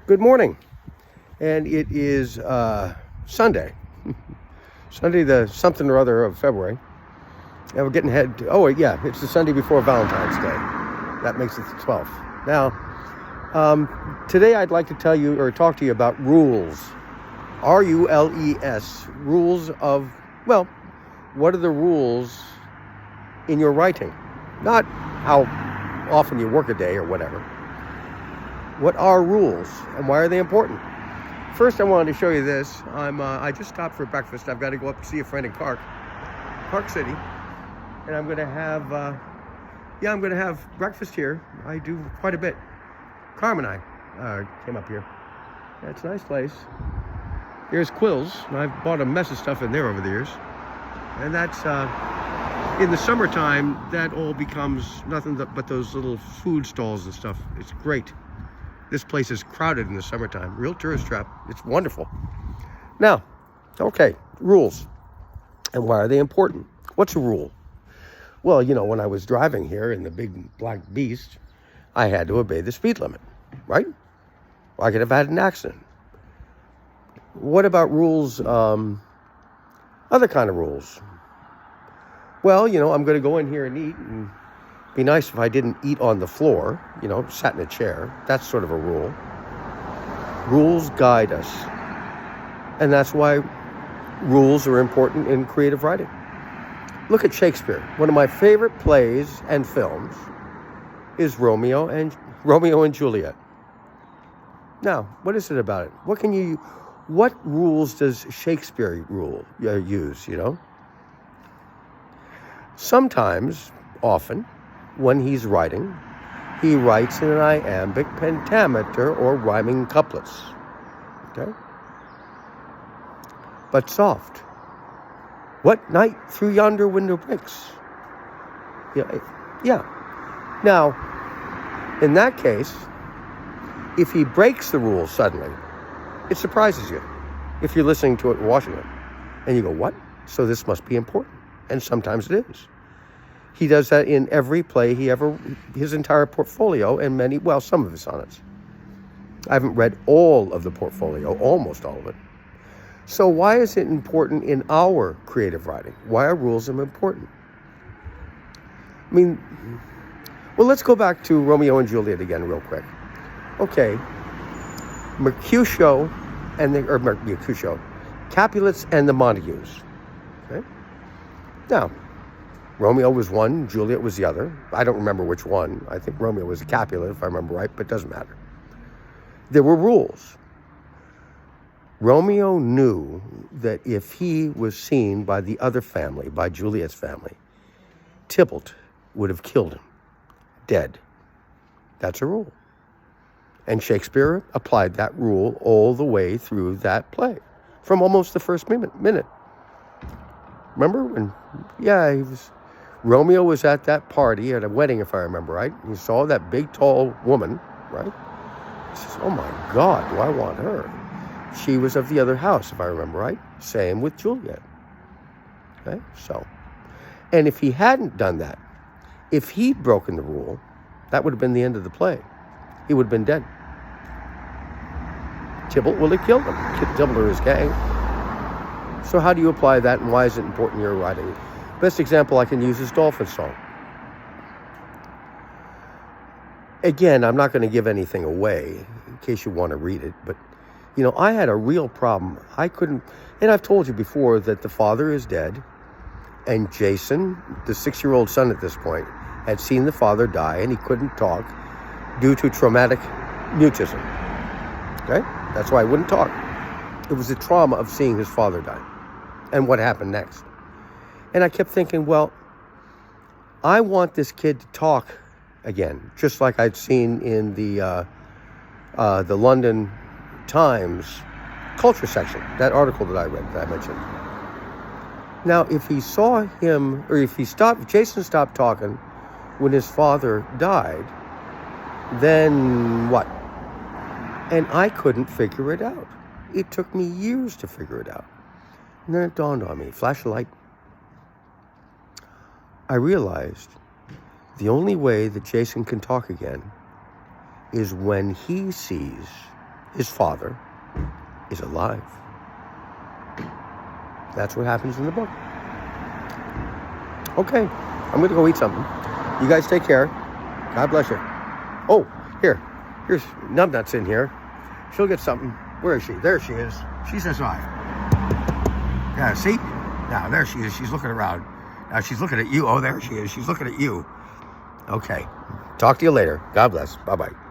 Good morning, and it is Sunday, Sunday the something or other of February, and we're getting ahead to, oh yeah, it's the Sunday before Valentine's Day. That makes it the 12th. Now, today I'd like to tell you or talk to you about rules, R-U-L-E-S, rules of, well, what are the rules in your writing? Not how often you work a day or whatever. What are rules and why are they important? First, I wanted to show you this. I just stopped for breakfast. I've got to go up to see a friend in Park City, and I'm going to have breakfast here. I do quite a bit. Carmen and I came up here. Yeah, it's a nice place. Here's Quills. I've bought a mess of stuff in there over the years, and that's in the summertime. That all becomes nothing but those little food stalls and stuff. It's great. This place is crowded in the summertime. Real tourist trap. It's wonderful. Now, okay, rules. And why are they important? What's a rule? Well, you know, when I was driving here in the big black beast, I had to obey the speed limit, right? I could have had an accident. What about rules, other kind of rules? Well, you know, I'm going to go in here and eat, and be nice if I didn't eat on the floor, you know, sat in a chair. That's sort of a rule. Rules guide us. And that's why rules are important in creative writing. Look at Shakespeare. One of my favorite plays and films is Romeo and Juliet. Now, what is it about it? What rules does Shakespeare use, you know? Sometimes, often, when he's writing, he writes in an iambic pentameter or rhyming couplets. Okay? But soft. What night through yonder window breaks? Yeah. Now, in that case, if he breaks the rule suddenly, it surprises you. If you're listening to it and watching it, and you go, what? So this must be important. And sometimes it is. He does that in every play his entire portfolio, and some of his sonnets. I haven't read all of the portfolio, almost all of it. So why is it important in our creative writing? Why are rules important? I mean, well, let's go back to Romeo and Juliet again real quick. Okay, Mercutio, Capulets and the Montagues. Okay, now, Romeo was one, Juliet was the other. I don't remember which one. I think Romeo was a Capulet, if I remember right, but it doesn't matter. There were rules. Romeo knew that if he was seen by the other family, by Juliet's family, Tybalt would have killed him, dead. That's a rule. And Shakespeare applied that rule all the way through that play, from almost the first minute. Remember when, Romeo was at that party at a wedding, if I remember right. He saw that big, tall woman, right? He says, oh my God, do I want her? She was of the other house, if I remember right. Same with Juliet. Okay, so. And if he hadn't done that, if he'd broken the rule, that would have been the end of the play. He would have been dead. Tybalt would have killed him. Tybalt or his gang. So how do you apply that, and why is it important in your writing? Best example I can use is Dolphin Song. Again, I'm not going to give anything away in case you want to read it, but, you know, I had a real problem. I couldn't, and I've told you before that the father is dead, and Jason, the 6-year-old son at this point, had seen the father die, and he couldn't talk due to traumatic mutism. Okay? That's why I wouldn't talk. It was the trauma of seeing his father die, and what happened next. And I kept thinking, well, I want this kid to talk again, just like I'd seen in the London Times culture section, that article that I read, that I mentioned. Now, if he saw him, or if Jason stopped talking when his father died, then what? And I couldn't figure it out. It took me years to figure it out. And then it dawned on me, flash a light. I realized the only way that Jason can talk again is when he sees his father is alive. That's what happens in the book. Okay, I'm going to go eat something. You guys take care. God bless you. Oh, here's Numbnuts in here. She'll get something. Where is she? There she is. She says hi. Yeah, see? Now, there she is. She's looking around. Now, she's looking at you. Oh, there she is. She's looking at you. Okay. Talk to you later. God bless. Bye-bye.